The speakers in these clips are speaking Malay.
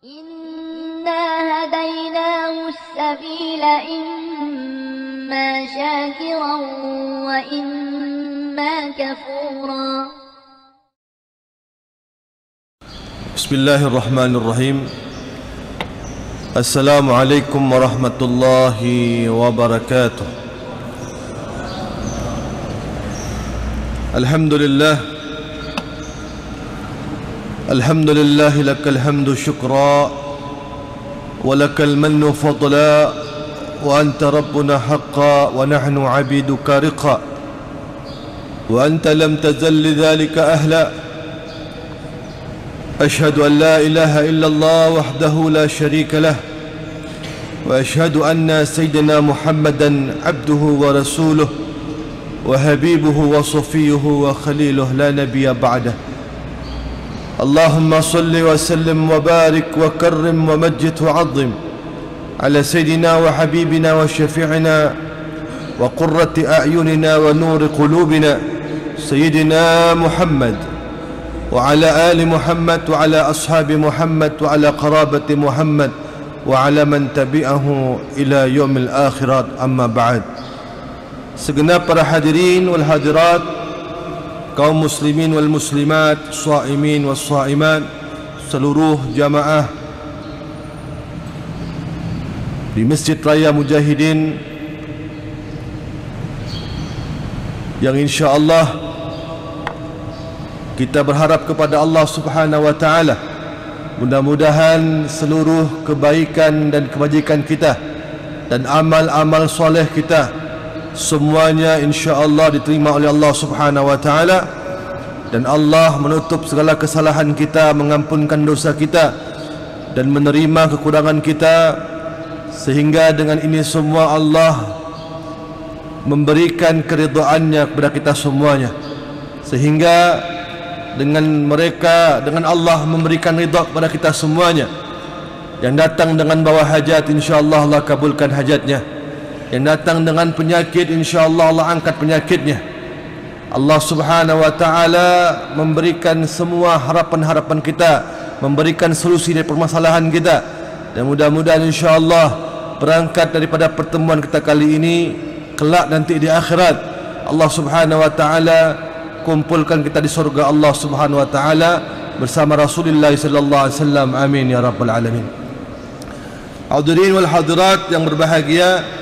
إنا هديناه السبيل إما شاكرا وإما كفورا. بسم الله الرحمن الرحيم. السلام عليكم ورحمة الله وبركاته. الحمد لله لك الحمد شكرا ولك المن فضلا وأنت ربنا حقا ونحن عبيدك رقا وأنت لم تزل لذلك أهلا. أشهد أن لا إله إلا الله وحده لا شريك له وأشهد أن سيدنا محمدا عبده ورسوله وحبيبه وصفيه وخليله لا نبي بعده. اللهم صل وسلم وبارك وكرم ومجد وعظم على سيدنا وحبيبنا وشفيعنا وقرة أعيننا ونور قلوبنا سيدنا محمد وعلى آل محمد وعلى أصحاب محمد وعلى قرابة محمد وعلى من تبعه إلى يوم الآخرة. أما بعد. Segenap para hadirin wal hadirat, kaum muslimin wal muslimat, shaimin wal shaimat, seluruh jamaah di Masjid Raya Mujahidin yang insya-Allah kita berharap kepada Allah Subhanahu wa taala, mudah-mudahan seluruh kebaikan dan kebajikan kita dan amal-amal soleh kita semuanya insya-Allah diterima oleh Allah Subhanahu wa taala, dan Allah menutup segala kesalahan kita, mengampunkan dosa kita dan menerima kekurangan kita, sehingga dengan ini semua Allah memberikan keridhaannya kepada kita semuanya, sehingga dengan mereka, dengan Allah memberikan ridha kepada kita semuanya. Yang datang dengan bawa hajat, insya-Allah Allah kabulkan hajatnya. Yang datang dengan penyakit, insya-Allah Allah angkat penyakitnya. Allah Subhanahu wa taala memberikan semua harapan-harapan kita, memberikan solusi dari permasalahan kita, dan mudah-mudahan insya-Allah berangkat daripada pertemuan kita kali ini, kelak nanti di akhirat Allah Subhanahu wa taala kumpulkan kita di surga Allah Subhanahu wa taala bersama Rasulullah sallallahu alaihi wasallam. Amin ya rabbal alamin. Hadirin wal hadirat yang berbahagia,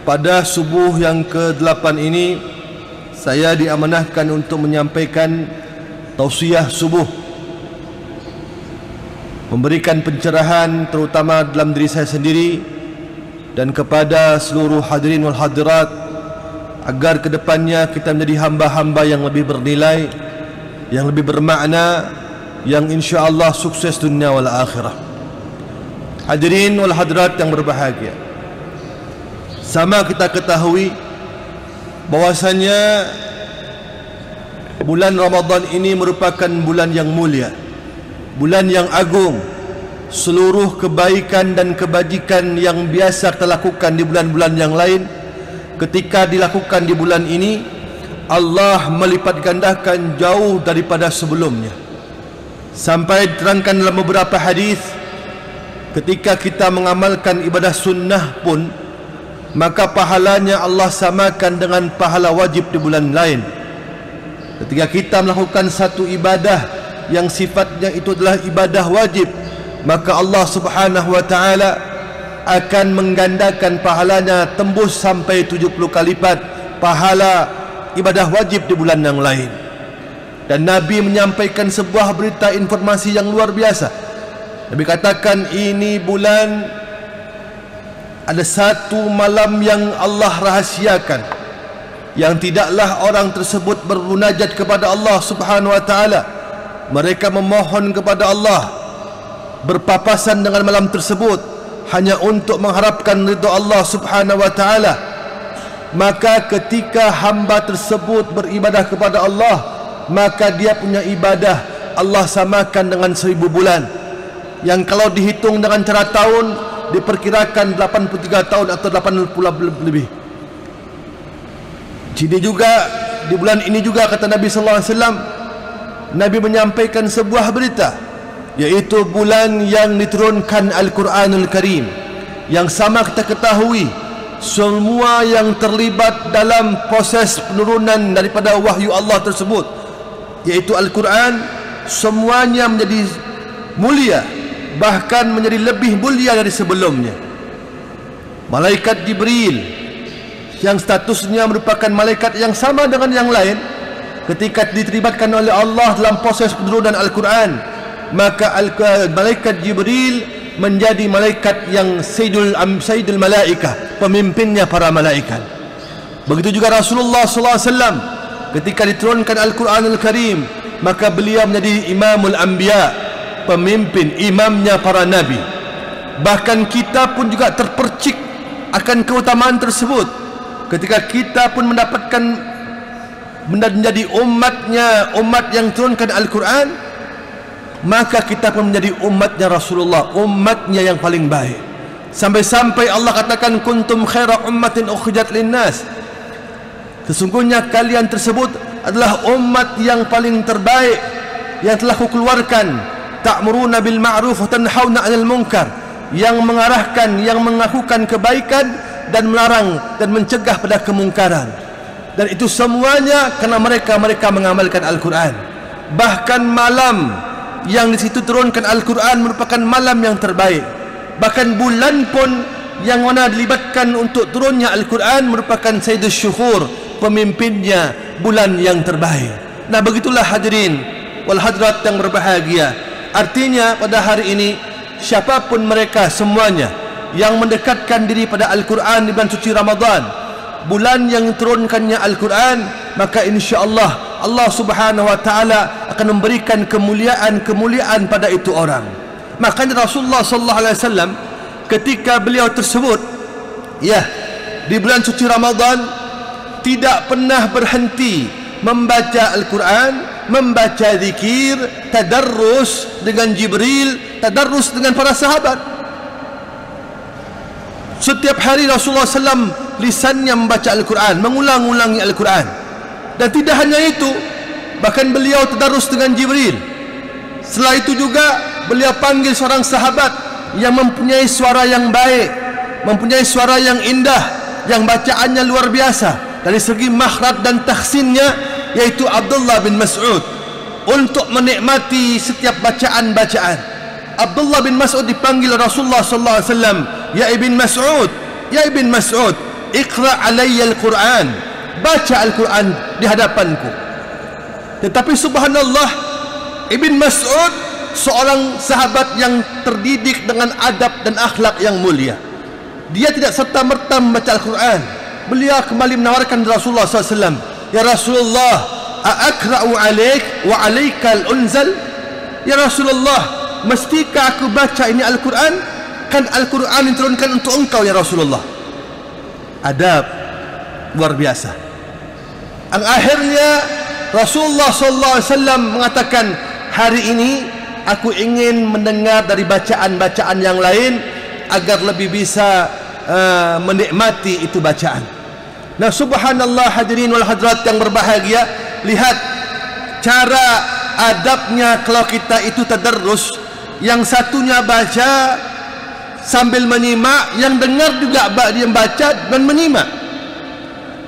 pada subuh yang ke-8 ini saya diamanahkan untuk menyampaikan tausiah subuh, memberikan pencerahan terutama dalam diri saya sendiri dan kepada seluruh hadirin wal hadirat, agar kedepannya kita menjadi hamba-hamba yang lebih bernilai, yang lebih bermakna, yang insya-Allah sukses dunia wal akhirah. Hadirin wal hadirat yang berbahagia, sama kita ketahui bahwasanya bulan Ramadan ini merupakan bulan yang mulia, bulan yang agung. Seluruh kebaikan dan kebajikan yang biasa kita lakukan di bulan-bulan yang lain, ketika dilakukan di bulan ini, Allah melipat gandakan jauh daripada sebelumnya. Sampai diterangkan dalam beberapa hadis, ketika kita mengamalkan ibadah sunnah pun, maka pahalanya Allah samakan dengan pahala wajib di bulan lain. Ketika kita melakukan satu ibadah yang sifatnya itu adalah ibadah wajib, maka Allah Subhanahu wa taala akan menggandakan pahalanya tembus sampai 70 kali lipat pahala ibadah wajib di bulan yang lain. Dan Nabi menyampaikan sebuah berita informasi yang luar biasa. Nabi katakan, ini bulan ada satu malam yang Allah rahasiakan, yang tidaklah orang tersebut bermunajat kepada Allah Subhanahu wa taala. Mereka memohon kepada Allah, berpapasan dengan malam tersebut hanya untuk mengharapkan ridha Allah Subhanahu wa taala. Maka ketika hamba tersebut beribadah kepada Allah, maka dia punya ibadah Allah samakan dengan 1000 bulan, yang kalau dihitung dengan cara tahun diperkirakan 83 tahun atau 80 lebih. Jadi juga di bulan ini juga kata Nabi sallallahu alaihi wasallam, Nabi menyampaikan sebuah berita yaitu bulan yang diturunkan Al-Quranul Karim. Yang sama kita ketahui, semua yang terlibat dalam proses penurunan daripada wahyu Allah tersebut, yaitu Al-Quran, semuanya menjadi mulia, bahkan menjadi lebih mulia dari sebelumnya. Malaikat Jibril yang statusnya merupakan malaikat yang sama dengan yang lain, ketika diterlibatkan oleh Allah dalam proses penurunan Al-Quran, maka malaikat Jibril menjadi malaikat yang Sayyidul Malaikah, pemimpinnya para malaikat. Begitu juga Rasulullah SAW, ketika diturunkan Al-Quranul Karim, maka beliau menjadi Imamul Anbiya, pemimpin, imamnya para nabi. Bahkan kita pun juga terpercik akan keutamaan tersebut ketika kita pun mendapatkan menjadi umat yang turunkan Al-Quran, maka kita pun menjadi umatnya Rasulullah, umatnya yang paling baik. Sampai-sampai Allah katakan, kuntum khaira ummatin ukhrijat linnas, sesungguhnya kalian tersebut adalah umat yang paling terbaik yang telah kukeluarkan, ta'muruna bil ma'ruf wa tanhauna 'anil munkar, yang mengarahkan, yang melakukan kebaikan dan melarang dan mencegah pada kemungkaran. Dan itu semuanya karena mereka mengamalkan Al-Quran. Bahkan malam yang di situ turunkan Al-Quran merupakan malam yang terbaik. Bahkan bulan pun yang mana dilibatkan untuk turunnya Al-Quran merupakan Sayyidus Syuhur, pemimpinnya bulan yang terbaik. Nah, begitulah hadirin wal hadrat yang berbahagia. Artinya pada hari ini, siapapun mereka semuanya yang mendekatkan diri pada Al-Quran di bulan suci Ramadan, bulan yang turunkannya Al-Quran, maka insya-Allah Allah Subhanahu wa taala akan memberikan kemuliaan pada itu orang. Makanya Rasulullah sallallahu alaihi wasallam ketika beliau tersebut di bulan suci Ramadan tidak pernah berhenti membaca Al-Quran, membaca zikir, tadarrus dengan Jibril, tadarrus dengan para sahabat. Setiap hari Rasulullah SAW lisannya membaca Al-Quran, mengulang-ulangi Al-Quran. Dan tidak hanya itu, bahkan beliau tadarrus dengan Jibril. Setelah itu juga beliau panggil seorang sahabat yang mempunyai suara yang baik, mempunyai suara yang indah, yang bacaannya luar biasa dari segi makhraj dan tahsinnya, yaitu Abdullah bin Mas'ud, untuk menikmati setiap bacaan-bacaan. Abdullah bin Mas'ud dipanggil Rasulullah sallallahu alaihi wasallam, "Ya Ibn Mas'ud, ya Ibn Mas'ud, iqra' alayya al-Quran." Baca Al-Quran di hadapanku. Tetapi subhanallah, Ibn Mas'ud seorang sahabat yang terdidik dengan adab dan akhlak yang mulia. Dia tidak serta-merta membaca Al-Quran. Beliau kembali menawarkan Rasulullah SAW, "Ya Rasulullah, a'akra'u alaik wa alaikal unzal?" Ya Rasulullah, mestikah aku baca ini Al-Quran? Kan Al-Quran diturunkan untuk engkau ya Rasulullah. Adab luar biasa. Akhirnya Rasulullah SAW mengatakan, hari ini aku ingin mendengar dari bacaan-bacaan yang lain agar lebih bisa menikmati itu bacaan. Nah, subhanallah hadirin wal hadrat yang berbahagia, lihat cara adabnya kalau kita itu tadarrus. Yang satunya baca sambil menyimak, yang dengar juga dia baca dan menyimak.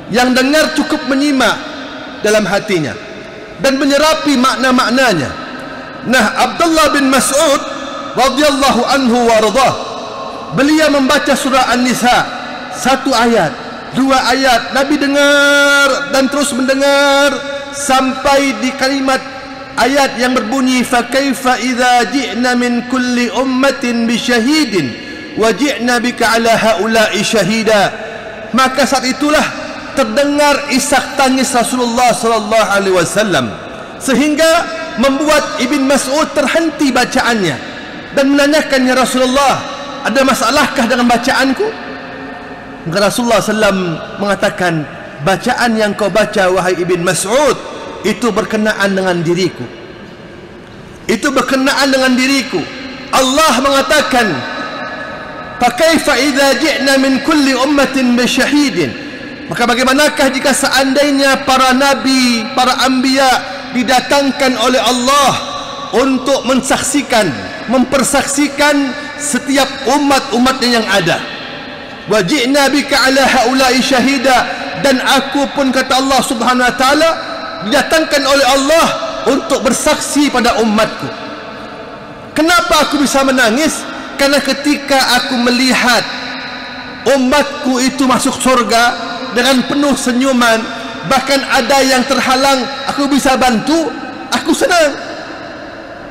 Yang dengar cukup menyimak dalam hatinya dan menyerapi makna-maknanya. Nah, Abdullah bin Mas'ud radhiyallahu anhu warḍah, beliau membaca surah An-Nisa, 1 ayat, 2 ayat, Nabi dengar dan terus mendengar sampai di kalimat ayat yang berbunyi, fa kaifa idza ji'na min kulli ummatin bi syahidin wa ji'na bika ala haula'i syahida. Maka saat itulah terdengar isak tangis Rasulullah sallallahu alaihi wasallam, sehingga membuat Ibn Mas'ud terhenti bacaannya dan menanyakan, "Ya Rasulullah, ada masalahkah dengan bacaanku?" Maka Rasulullah SAW mengatakan, "Bacaan yang kau baca wahai Ibn Mas'ud itu berkenaan dengan diriku. Itu berkenaan dengan diriku. Allah mengatakan, fa kaifa idza ji'na min kulli ummatin bi syahidin." Maka bagaimanakah jika seandainya para nabi, para anbiya didatangkan oleh Allah untuk mensaksikan mempersaksikan setiap umat-umatnya yang ada. Wa ji'na bika ala haula'i syahida, dan aku pun, kata Allah Subhanahu wa taala, didatangkan oleh Allah untuk bersaksi pada umatku. Kenapa aku bisa menangis? Karena ketika aku melihat umatku itu masuk surga dengan penuh senyuman, bahkan ada yang terhalang, aku bisa bantu, aku senang.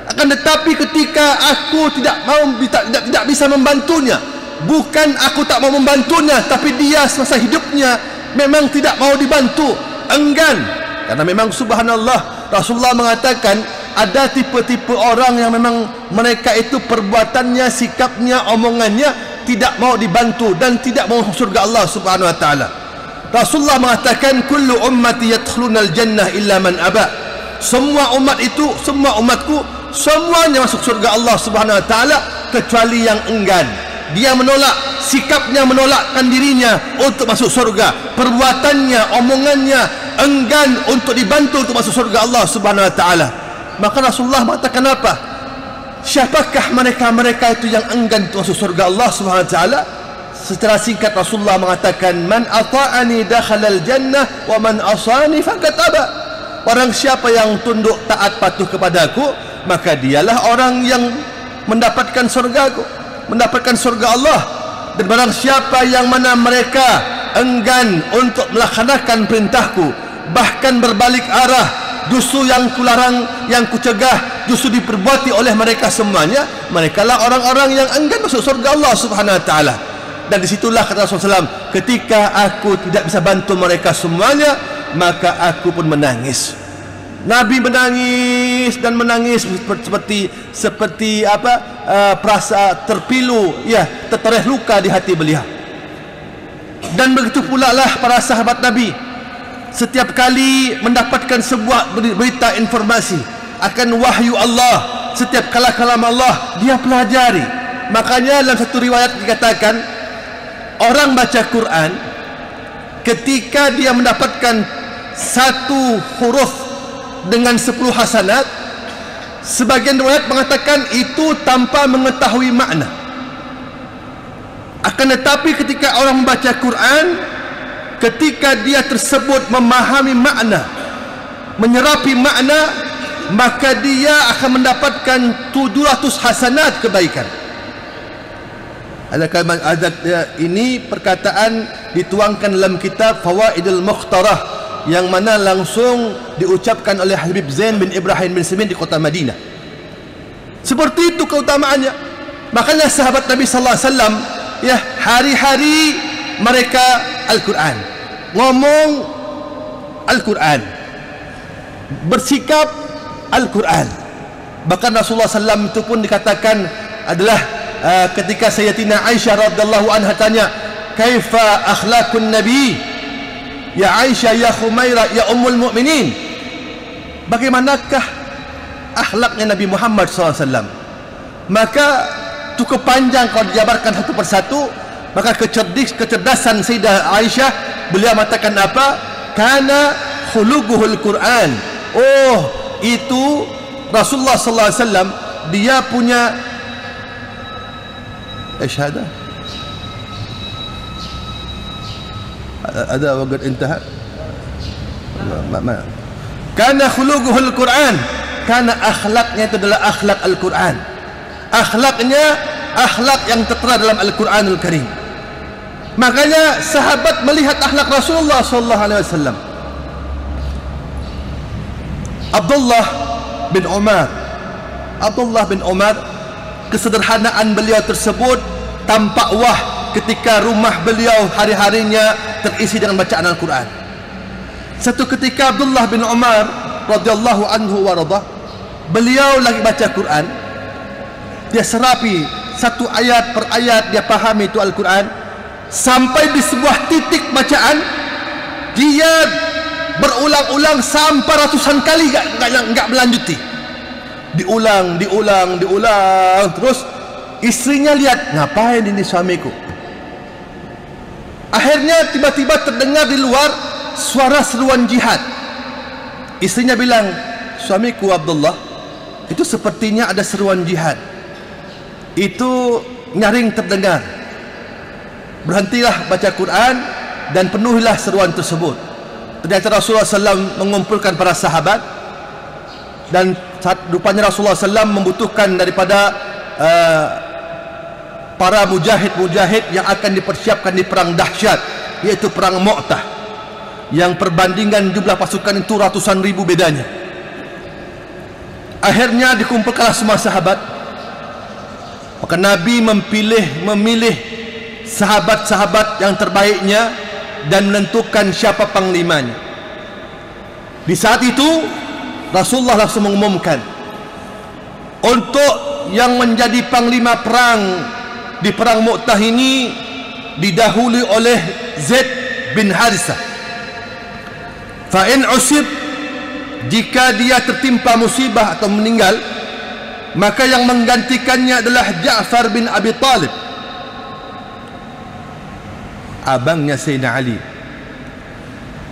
Akan tetapi ketika aku tidak bisa membantunya, bukan aku tak mau membantunya, tapi dia semasa hidupnya memang tidak mau dibantu, enggan. Karena memang subhanallah, Rasulullah mengatakan ada tipe-tipe orang yang memang mereka itu perbuatannya, sikapnya, omongannya tidak mau dibantu dan tidak mau surga Allah Subhanahu wa taala. Rasulullah mengatakan kullu ummati yadkhulunal jannah illa man aba. Semua umat itu, semua umatku, semuanya masuk surga Allah Subhanahu wa taala kecuali yang enggan. Dia menolak, sikapnya menolakkan dirinya untuk masuk surga, perbuatannya, omongannya enggan untuk dibantu untuk masuk surga Allah Subhanahu wa taala. Maka Rasulullah mengatakan apa? Siapakah mereka-mereka itu yang enggan untuk masuk surga Allah Subhanahu wa taala? Secara singkat Rasulullah mengatakan, man ata'ani dakhalal jannah wa man asani faqad aba. Orang siapa yang tunduk taat patuh kepadaku, maka dialah orang yang mendapatkan surgaku, mendapatkan surga Allah. Dan barang siapa yang mana mereka enggan untuk melaksanakan perintahku, bahkan berbalik arah, justru yang kularang, yang kucegah justru diperbuati oleh mereka semuanya, merekalah orang-orang yang enggan masuk surga Allah Subhanahu wa taala. Dan disitulah kata Rasulullah SAW, ketika aku tidak bisa bantu mereka semuanya, maka aku pun menangis. Nabi menangis dan menangis seperti perasa terpilu, ya, tertoreh luka di hati beliau. Dan begitu pula lah para sahabat Nabi, setiap kali mendapatkan sebuah berita informasi akan wahyu Allah, setiap kalam Allah dia pelajari. Makanya dalam satu riwayat dikatakan, orang baca Quran ketika dia mendapatkan satu huruf dengan 10 hasanat, sebagian riwayat mengatakan itu tanpa mengetahui makna. Akan tetapi ketika orang membaca Quran, ketika dia tersebut memahami makna, menyerapi makna, maka dia akan mendapatkan 700 hasanat kebaikan. Ini perkataan dituangkan dalam kitab Fawaidul Mukhtarah, yang mana langsung diucapkan oleh Habib Zain bin Ibrahim bin Simin di kota Madinah. Seperti itu keutamaannya. Makanya sahabat Nabi sallallahu alaihi wasallam, ya, hari-hari mereka Al-Quran, ngomong Al-Quran, bersikap Al-Quran. Bahkan Rasulullah SAW itu pun dikatakan adalah ketika Sayyidatina Aisyah radhiyallahu anha tanya, kaifa akhlaqun Nabi? Ya Aisyah, ya Khumairah, ya Ummul Mukminin, bagaimanakah akhlaknya Nabi Muhammad SAW? Maka cukup panjang kalau dijabarkan satu persatu. Maka kecerdasan Sayyidah Aisyah, beliau mengatakan apa? Kana khuluquhul Quran. Oh, itu Rasulullah sallallahu alaihi wasallam, dia punya syahada. Ada waqt intaha. Kana khuluquhul Quran. Karena akhlaknya itu adalah akhlak Al-Quran. Akhlaknya akhlak yang tertera dalam Al-Quranul Karim. Makanya sahabat melihat akhlak Rasulullah sallallahu alaihi wasallam. Abdullah bin Umar, kesederhanaan beliau tersebut tampak wah ketika rumah beliau hari-harinya terisi dengan bacaan Al-Quran. Satu ketika Abdullah bin Umar radhiyallahu anhu warada, beliau lagi baca Quran, dia serapi satu ayat per ayat, dia pahami itu Al-Quran. Sampai di sebuah titik bacaan, dia berulang-ulang sampai ratusan kali enggak melanjuti. Diulang terus. Istrinya lihat, ngapain ini suamiku? Akhirnya tiba-tiba terdengar di luar suara seruan jihad. Istrinya bilang, suamiku Abdullah, itu sepertinya ada seruan jihad. itu nyaring terdengar. Berhentilah baca Quran dan penuhilah seruan tersebut. Ternyata Rasulullah SAW mengumpulkan para sahabat, dan rupanya Rasulullah SAW membutuhkan daripada para mujahid-mujahid yang akan dipersiapkan di perang dahsyat, yaitu perang Mu'tah, yang perbandingan jumlah pasukan itu ratusan ribu bedanya. Akhirnya dikumpulkanlah semua sahabat. Maka Nabi memilih sahabat-sahabat yang terbaiknya dan menentukan siapa panglimanya. Di saat itu Rasulullah langsung mengumumkan, untuk yang menjadi panglima perang di perang Mu'tah ini didahului oleh Zaid bin Harithah. Fa in usib, jika dia tertimpa musibah atau meninggal, maka yang menggantikannya adalah Ja'far bin Abi Talib, abangnya Sayyidina Ali.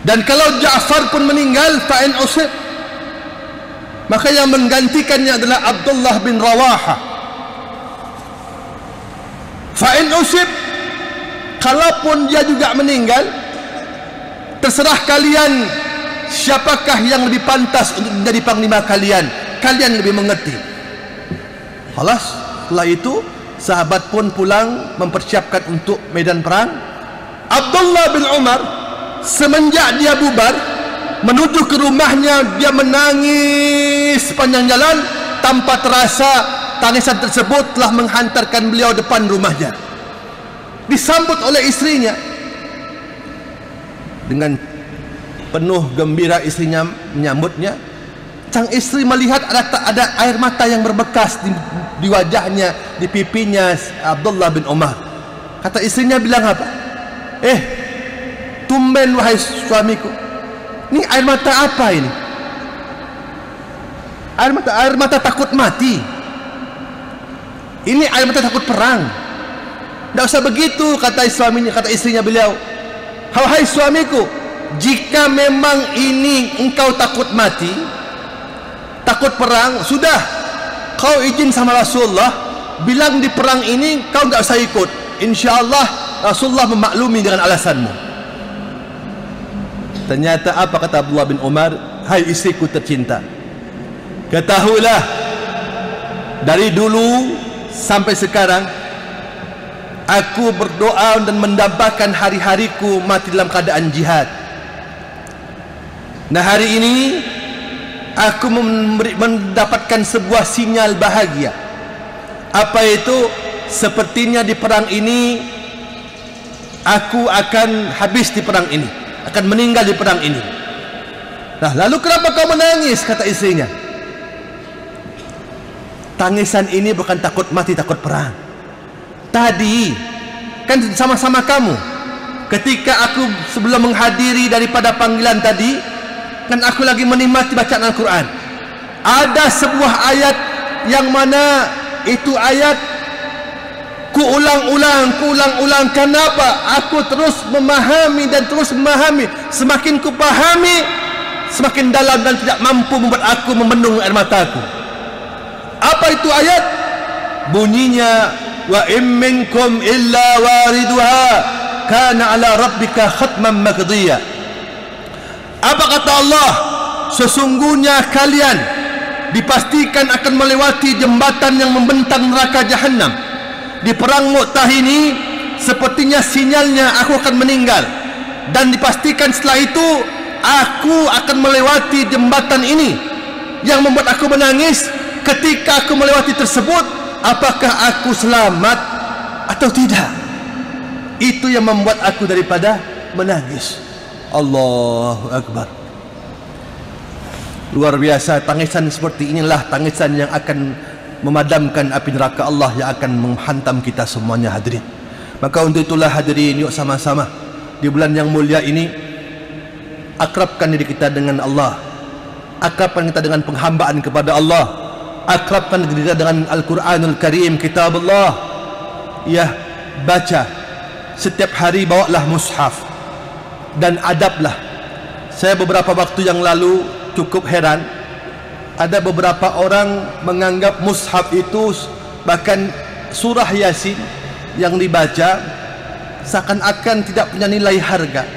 Dan kalau Ja'far pun meninggal, fa in usib, maka yang menggantikannya adalah Abdullah bin Rawaha. Fa in usib, kalaupun dia juga meninggal, terserah kalian siapakah yang lebih pantas untuk menjadi panglima kalian. Kalian lebih mengerti. Halas, setelah itu sahabat pun pulang mempersiapkan untuk medan perang. Abdullah bin Umar semenjak dia bubar menuju ke rumahnya, dia menangis sepanjang jalan. Tanpa terasa tangisan tersebut telah menghantarkan beliau depan rumahnya. Disambut oleh istrinya dengan penuh gembira. Istrinya menyambutnya. Sang istri melihat ada air mata yang berbekas di wajahnya, di pipinya Abdullah bin Umar. Kata istrinya, bilang apa? Tumben wahai suamiku, ini air mata apa ini? Air mata takut mati. Ini air mata takut perang. Tidak usah begitu, kata istrinya beliau. Wahai suamiku, jika memang ini engkau takut mati, takut perang, sudah kau izin sama Rasulullah, bilang di perang ini kau enggak usah ikut. InsyaAllah Rasulullah memaklumi dengan alasanmu. Ternyata apa kata Abdullah bin Umar? Hai istriku tercinta, ketahuilah, dari dulu sampai sekarang aku berdoa dan mendambakan hari-hariku mati dalam keadaan jihad. Nah, hari ini aku mendapatkan sebuah sinyal bahagia. Apa itu? Sepertinya di perang ini aku akan habis di perang ini, akan meninggal di perang ini. Nah, lalu kenapa kau menangis? Kata istrinya. Tangisan ini bukan takut mati, takut perang. Tadi kan sama-sama kamu, ketika aku sebelum menghadiri daripada panggilan tadi, kan aku lagi menikmati bacaan Al-Quran. Ada sebuah ayat yang mana itu ayat ku ulang-ulang. Kenapa? Aku terus memahami dan terus memahami. Semakin ku pahami, semakin dalam dan tidak mampu membuat aku membendung air mataku. Apa itu ayat? Bunyinya, wa in minkum illa wariduha kana ala rabbika khatman maqdiya. Apa kata Allah? Sesungguhnya kalian dipastikan akan melewati jembatan yang membentang neraka jahanam. Di perang Mu'tah ini sepertinya sinyalnya aku akan meninggal, dan dipastikan setelah itu aku akan melewati jembatan ini. Yang membuat aku menangis ketika aku melewati tersebut, apakah aku selamat atau tidak? Itu yang membuat aku daripada menangis. Allahu Akbar. Luar biasa. Tangisan seperti inilah tangisan yang akan memadamkan api neraka Allah yang akan menghantam kita semuanya, hadirin. Maka untuk itulah hadirin, yuk sama-sama di bulan yang mulia ini akrabkan diri kita dengan Allah, akrabkan kita dengan penghambaan kepada Allah, akrabkan diri kita dengan Al-Quranul Karim, kitab Allah. Ya, baca setiap hari, bawalah mushaf dan adablah. Saya beberapa waktu yang lalu cukup heran, ada beberapa orang menganggap mushaf itu bahkan surah Yasin yang dibaca seakan-akan tidak punya nilai harga.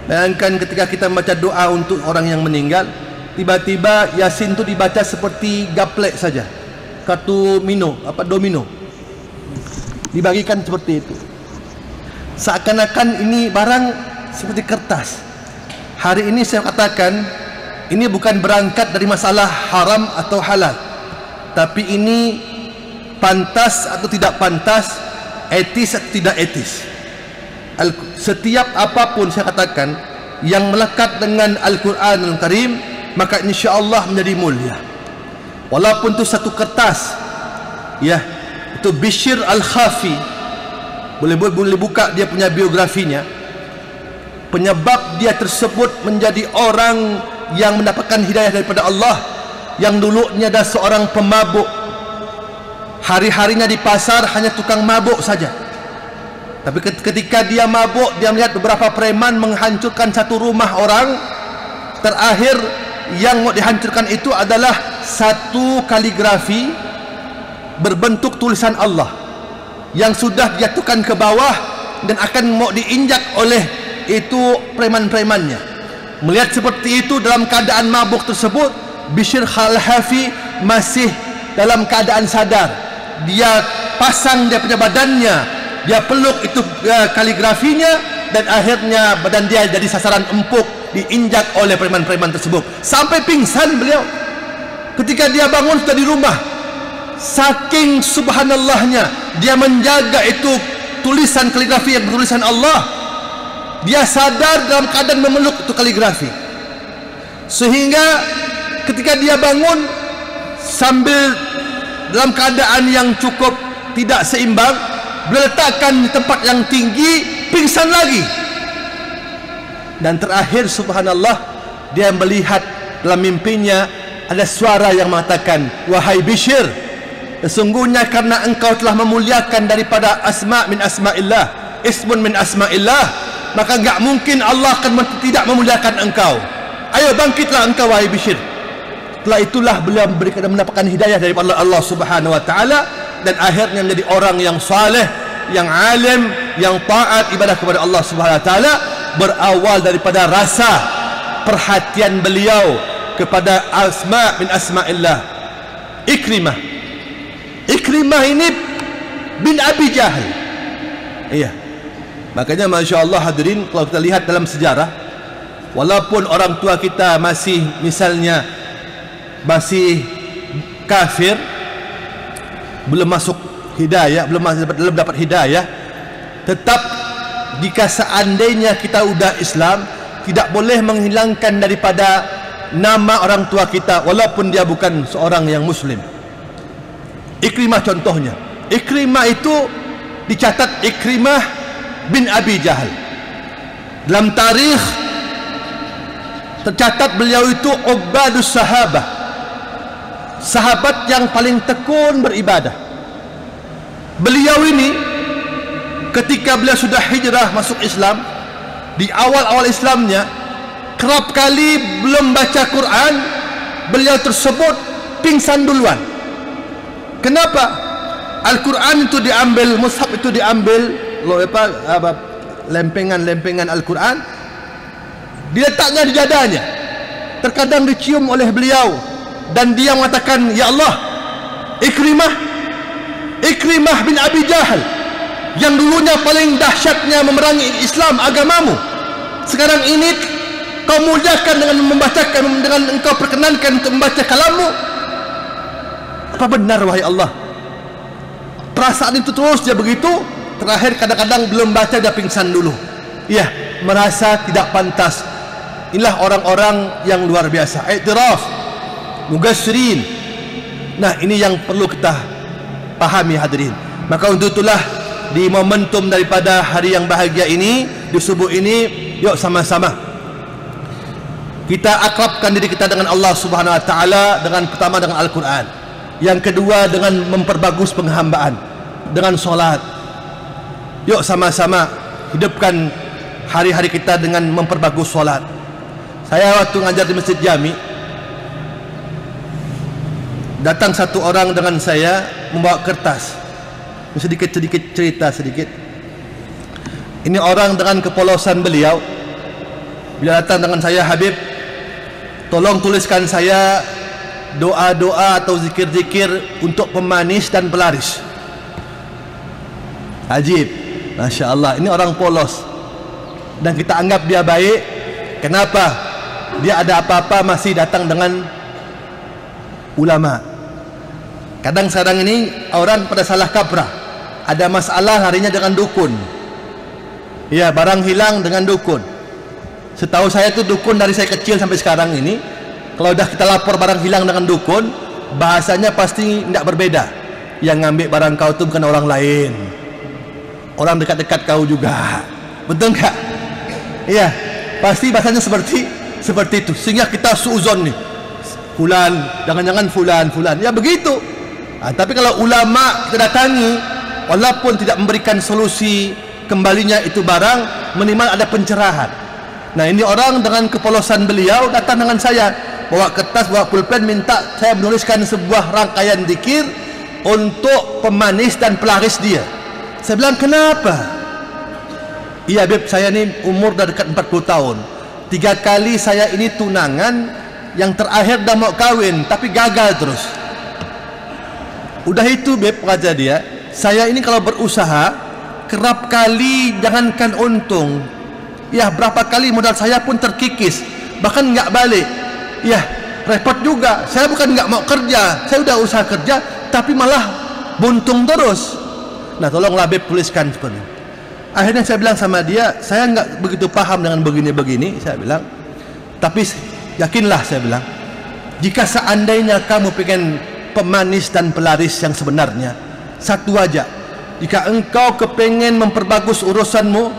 Bayangkan ketika kita membaca doa untuk orang yang meninggal, tiba-tiba Yasin itu dibaca seperti gaplek saja, kartu domino dibagikan seperti itu. Seakan-akan ini barang seperti kertas. Hari ini saya katakan, ini bukan berangkat dari masalah haram atau halal, tapi ini pantas atau tidak pantas, etis atau tidak etis. Setiap apapun saya katakan yang melekat dengan Al-Quran Al-Karim, maka insya-Allah menjadi mulia. Walaupun itu satu kertas, ya, itu Bishr Al-Khafi, boleh buka dia punya biografinya. Penyebab dia tersebut menjadi orang yang mendapatkan hidayah daripada Allah, yang dulunya adalah seorang pemabuk, hari-harinya di pasar hanya tukang mabuk saja. Tapi ketika dia mabuk, dia melihat beberapa preman menghancurkan satu rumah orang. Terakhir yang mau dihancurkan itu adalah satu kaligrafi berbentuk tulisan Allah yang sudah dijatuhkan ke bawah dan akan mau diinjak oleh itu preman-premannya. Melihat seperti itu, dalam keadaan mabuk tersebut, Bishr Al-Khafi masih dalam keadaan sadar. Dia pasang dia punya badannya, dia peluk itu kaligrafinya, dan akhirnya badan dia jadi sasaran empuk, diinjak oleh preman-preman tersebut sampai pingsan beliau. Ketika dia bangun sudah di rumah, saking subhanallahnya dia menjaga itu tulisan kaligrafi yang bertulisan Allah. Dia sadar dalam keadaan memeluk itu kaligrafi, sehingga ketika dia bangun sambil dalam keadaan yang cukup tidak seimbang, beliau letakkan di tempat yang tinggi, pingsan lagi. Dan terakhir subhanallah, dia melihat dalam mimpinya ada suara yang mengatakan, wahai Bishr, sesungguhnya karena engkau telah memuliakan daripada asma min asma'illah, ismun min asma'illah, maka enggak mungkin Allah akan tidak memuliakan engkau. Ayo bangkitlah engkau wahai Bishr. Setelah itulah beliau mendapatkan hidayah daripada Allah Subhanahu wa taala, dan akhirnya menjadi orang yang saleh, yang alim, yang taat ibadah kepada Allah Subhanahu wa taala, berawal daripada rasa perhatian beliau kepada asma min asma'illah. Ikrimah ini bin Abi Jahal. Iya. Makanya Masya Allah hadirin, kalau kita lihat dalam sejarah, walaupun orang tua kita masih misalnya masih kafir, belum masuk hidayah, belum dapat hidayah, tetap jika seandainya kita udah Islam, tidak boleh menghilangkan daripada nama orang tua kita walaupun dia bukan seorang yang muslim. Ikrimah contohnya. Ikrimah itu dicatat Ikrimah bin Abi Jahal. Dalam tarikh tercatat beliau itu ubadus sahabah, sahabat yang paling tekun beribadah. Beliau ini ketika beliau sudah hijrah masuk Islam, di awal-awal Islamnya, kerap kali belum baca Quran, beliau tersebut pingsan duluan. Kenapa? Al-Quran itu diambil, mushaf itu diambil, lempengan Al-Quran diletaknya di dadanya, terkadang dicium oleh beliau, dan dia mengatakan, ya Allah, Ikrimah bin Abi Jahal yang dulunya paling dahsyatnya memerangi Islam agamamu, sekarang ini kau muliakan dengan membacakan, dengan engkau perkenankan untuk membaca kalammu. Apa benar wahai Allah? Perasaan itu terus dia begitu. Terakhir kadang-kadang belum baca dia pingsan dulu. Ya, merasa tidak pantas. Inilah orang-orang yang luar biasa. I'tiraf, mugassirin. Nah, ini yang perlu kita pahami hadirin. Maka untuk itulah di momentum daripada hari yang bahagia ini, di subuh ini, yuk sama-sama kita akrabkan diri kita dengan Allah Subhanahu wa taala, dengan pertama dengan Al-Qur'an. Yang kedua dengan memperbagus penghambaan dengan solat. Yuk sama-sama hidupkan hari-hari kita dengan memperbagus solat. Saya waktu ngajar di Masjid Jami, datang satu orang dengan saya membawa kertas. sedikit cerita sedikit. Ini orang dengan kepolosan beliau, bila datang dengan saya, Habib, tolong tuliskan saya doa-doa atau zikir-zikir untuk pemanis dan pelaris. Ajib, Masya Allah, ini orang polos dan kita anggap dia baik. Kenapa? Dia ada apa-apa masih datang dengan ulama. Kadang sekarang ini orang pada salah kaprah, ada masalah harinya dengan dukun. Ya, barang hilang dengan dukun. Setahu saya itu dukun dari saya kecil sampai sekarang ini, kalau dah kita lapor barang hilang dengan dukun, bahasanya pasti tidak berbeda. Yang ngambil barang kau itu bukan orang lain, orang dekat-dekat kau juga. Betul enggak? Iya, pasti bahasanya seperti itu. Sehingga kita suuzon nih, fulan, jangan-jangan fulan. Ya begitu. Tapi kalau ulama kita datangi, walaupun tidak memberikan solusi kembalinya itu barang, minimal ada pencerahan. Nah, ini orang dengan kepolosan beliau datang dengan saya, bawa kertas, bawa pulpen, minta saya menuliskan sebuah rangkaian zikir untuk pemanis dan pelaris dia. Saya bilang, kenapa? Iya, Beb, saya ini umur dah dekat 40 tahun. 3 kali saya ini tunangan, yang terakhir dah mau kawin tapi gagal terus. Udah itu, Beb, kata dia, saya ini kalau berusaha kerap kali jangankan untung, ya berapa kali modal saya pun terkikis, bahkan nggak balik. Ya repot juga. Saya bukan nggak mau kerja, saya udah usaha kerja tapi malah buntung terus. Nah, tolonglah Beb tuliskan seperti ini. Akhirnya saya bilang sama dia, saya nggak begitu paham dengan begini-begini, saya bilang, tapi yakinlah, saya bilang, jika seandainya kamu pengen pemanis dan pelaris yang sebenarnya, satu aja, jika engkau kepengen memperbagus urusanmu,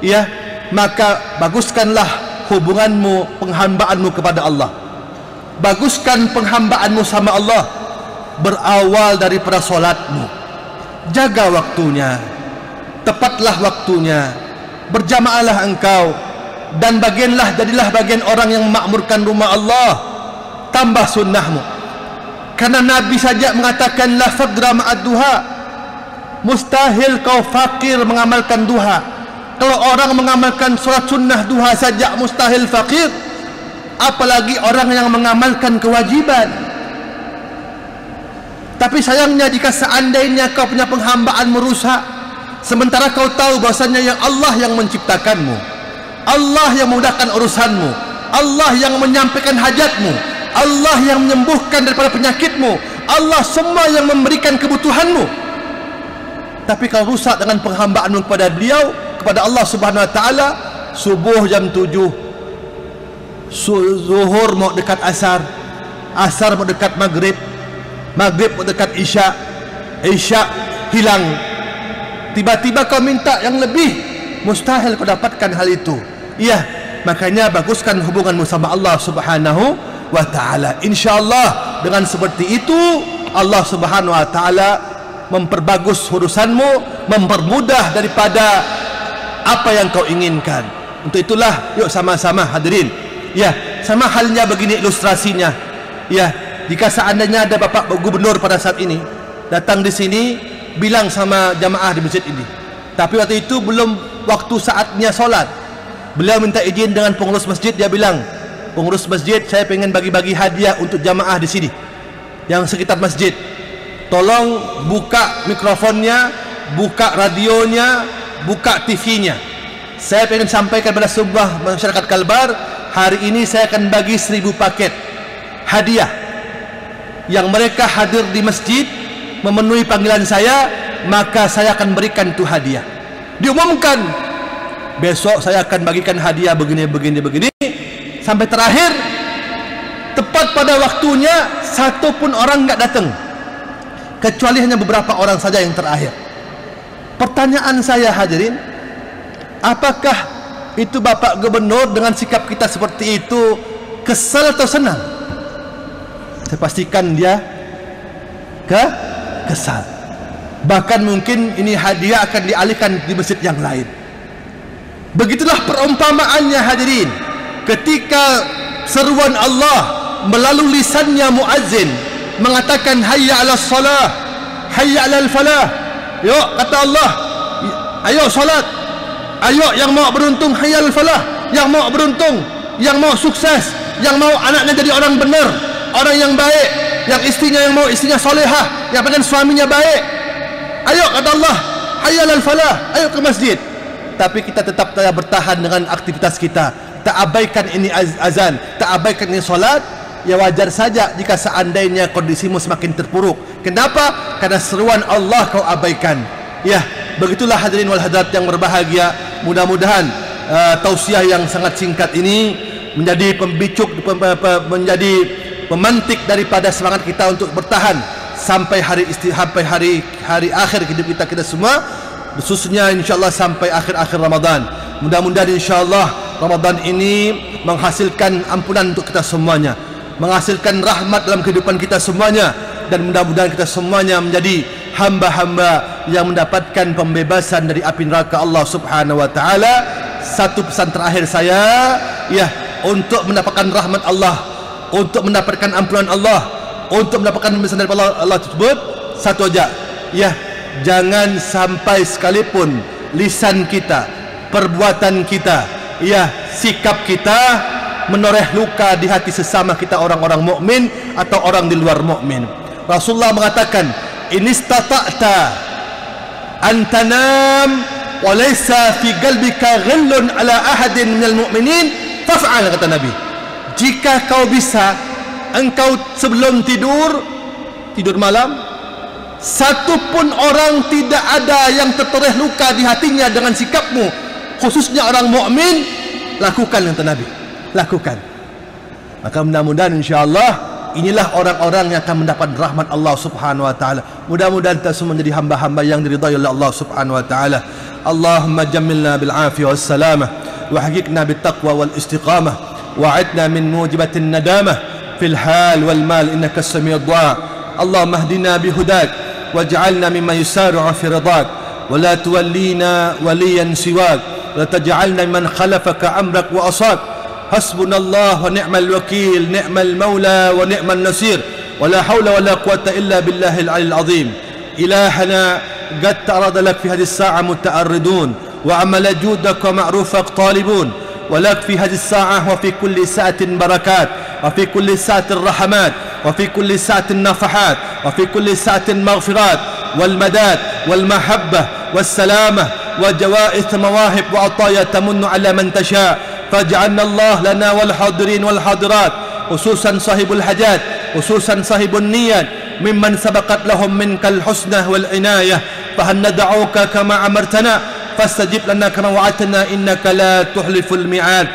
ya, maka baguskanlah hubunganmu, penghambaanmu kepada Allah. Baguskan penghambaanmu sama Allah, berawal daripada solatmu. Jaga waktunya, tepatlah waktunya, berjamaahlah engkau, dan jadilah bagian orang yang memakmurkan rumah Allah. Tambah sunnahmu, karena Nabi saja mengatakan la faqra ma'ad duha, mustahil kau fakir mengamalkan duha. Kalau orang mengamalkan solat sunnah duha saja mustahil fakir, apalagi orang yang mengamalkan kewajiban. Tapi sayangnya, jika seandainya kau punya penghambaan merusak, sementara kau tahu bahwasanya yang Allah yang menciptakanmu, Allah yang memudahkan urusanmu, Allah yang menyampaikan hajatmu, Allah yang menyembuhkan daripada penyakitmu, Allah semua yang memberikan kebutuhanmu. Tapi kalau rusak dengan penghambaanmu kepada beliau, kepada Allah Subhanahu wa taala, subuh jam 7, zuhur mau dekat asar, asar mau dekat maghrib, maghrib mau dekat isya, isya hilang. Tiba-tiba kau minta yang lebih, mustahil kau dapatkan hal itu. Iya, makanya baguskan hubunganmu sama Allah Subhanahu wa taala. Insyaallah dengan seperti itu Allah Subhanahu wa taala memperbagus urusanmu, mempermudah daripada apa yang kau inginkan. Untuk itulah, yuk sama-sama hadirin. Ya, sama halnya begini ilustrasinya. Ya, jika seandainya ada Bapak Gubernur pada saat ini datang di sini, bilang sama jamaah di masjid ini. Tapi waktu itu belum waktu saatnya solat. Beliau minta izin dengan pengurus masjid. Dia bilang, pengurus masjid, saya pengen bagi-bagi hadiah untuk jamaah di sini, yang sekitar masjid. Tolong buka mikrofonnya, buka radionya, buka TV-nya. Saya pengen sampaikan pada sebuah masyarakat Kalbar, hari ini saya akan bagi 1000 paket hadiah yang mereka hadir di masjid memenuhi panggilan saya, maka saya akan berikan itu hadiah. Diumumkan, besok saya akan bagikan hadiah begini sampai terakhir. Tepat pada waktunya, satu pun orang nggak datang, kecuali hanya beberapa orang saja yang terakhir. Pertanyaan saya hadirin, apakah itu Bapak Gubernur dengan sikap kita seperti itu kesal atau senang? Saya pastikan dia kesal. Bahkan mungkin ini hadiah akan dialihkan di masjid yang lain. Begitulah perumpamaannya hadirin. Ketika seruan Allah melalui lisannya muazzin mengatakan hayya 'alas salah, hayya 'alal falah, Yuk, kata Allah, ayo solat. Ayo yang mau beruntung, hayal falah. Yang mau beruntung, yang mau sukses, yang mau anaknya jadi orang benar, orang yang baik, yang istrinya yang mau istrinya solehah, yang pengen suaminya baik. Ayo kata Allah, hayal falah, ayo ke masjid. Tapi kita tetap bertahan dengan aktivitas kita. Tak abaikan ini azan, tak abaikan ini solat. Ya wajar saja jika seandainya kondisimu semakin terpuruk. Kenapa? Karena seruan Allah kau abaikan. Ya, begitulah hadirin wal hadirat yang berbahagia. Mudah-mudahan tausiah yang sangat singkat ini menjadi pembicuk, menjadi pemantik daripada semangat kita untuk bertahan sampai hari akhir hidup kita semua, khususnya insyaallah sampai akhir Ramadan. Mudah-mudahan insyaallah Ramadan ini menghasilkan ampunan untuk kita semuanya, menghasilkan rahmat dalam kehidupan kita semuanya, dan mudah-mudahan kita semuanya menjadi hamba-hamba yang mendapatkan pembebasan dari api neraka Allah Subhanahu wa taala. Satu pesan terakhir saya, ya, untuk mendapatkan rahmat Allah, untuk mendapatkan ampunan Allah, untuk mendapatkan pembebasan dari Allah tersebut, satu aja, ya, jangan sampai sekalipun lisan kita, perbuatan kita, ya, sikap kita menoreh luka di hati sesama kita orang-orang mukmin atau orang di luar mukmin. Rasulullah mengatakan, inistata'ta antanam wa laysa fi qalbika ghillun ala ahadin minal mu'minin faf'al, kata Nabi. Jika kau bisa, engkau sebelum tidur malam, satu pun orang tidak ada yang tertoreh luka di hatinya dengan sikapmu, khususnya orang mukmin, lakukan, kata Nabi, lakukan. Maka mudah-mudahan insyaallah inilah orang-orang yang akan mendapat rahmat Allah Subhanahu wa taala. Mudah-mudahan kita semua menjadi hamba-hamba yang diridhai oleh Allah Subhanahu wa taala. Allahumma jammilna bil afiyah was salamah wa haqiqna bit taqwa wal istiqamah wa'idna min mujibatin nadamah fil hal wal mal innaka as-sami'ud du'a. Allahumma hdina bihudak waj'alna mimman yusari'u fi ridak wa la tuwallina waliyan siwak wa la taj'alna mimman khalafaka amrak wa asak. حسبنا الله ونعم الوكيل نعم المولى ونعم النصير ولا حول ولا قوة إلا بالله العلي العظيم. إلهنا قد تعرض لك في هذه الساعة متعرضون وعمل جودك ومعروفك طالبون، ولك في هذه الساعة وفي كل ساعة بركات وفي كل ساعة رحمات وفي كل ساعة نفحات وفي كل ساعة مغفرات والمداد والمحبة والسلامة وجوائز مواهب وعطايا تمن على من تشاء. فاجعلنا الله لنا والحاضرين والحاضرات خصوصا صاحب الحاجات خصوصا صاحب النيات ممن سبقت لهم منك الحسنى والعناية. فهل ندعوك كما أمرتنا فاستجب لنا كما وعدتنا إنك لا تخلف الميعاد.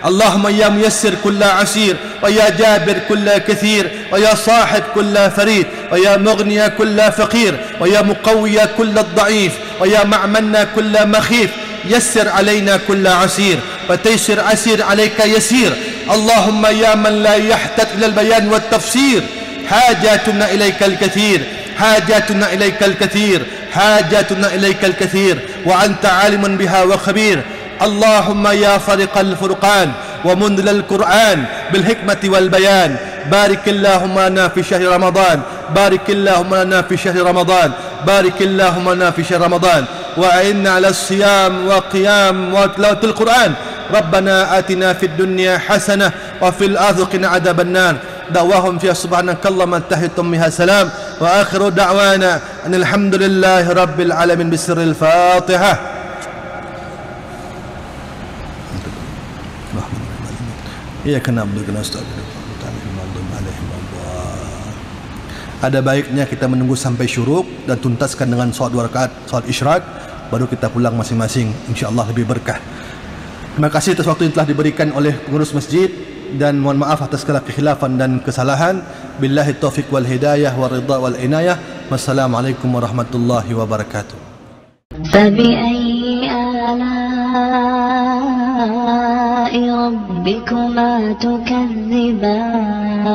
اللهم يا ميسر كل عسير ويا جابر كل كثير ويا صاحب كل فريد ويا مغني كل فقير ويا مقوي كل الضعيف ويا معمنا كل مخيف. يسر علينا كل عسير وتيسر عسير عليك يسير. اللهم يا من لا يحتاج إلى البيان والتفسير، حاجاتنا إليك الكثير حاجاتنا إليك الكثير حاجاتنا إليك الكثير وأنت عالم بها وخبير. اللهم يا فرق الفرقان ومنزل القرآن بالحكمة والبيان، بارك اللهم لنا في شهر رمضان، بارك اللهم لنا في شهر رمضان، بارك اللهم لنا في شهر رمضان، وأعنا على الصيام وقيام وتلاوة القرآن. ربنا آتنا في الدنيا حسنة وفي الآخرة قنا عذاب النار. دعواهم فيها سبحانك اللهم انتهيتم بها سلام وآخر دعوانا أن الحمد لله رب العالمين بسر الفاتحة. إياك نعبد وإياك نستعين. Ada baiknya kita menunggu sampai syuruk dan tuntaskan dengan salat 2 rakaat, salat isyraq, baru kita pulang masing-masing, insyaallah lebih berkah. Terima kasih atas waktu yang telah diberikan oleh pengurus masjid, dan mohon maaf atas segala kekhilafan dan kesalahan. Billahi taufiq wal hidayah wal ridha wal inayah. Wassalamualaikum warahmatullahi wabarakatuh. فبأي آلاء ربكما تكذبان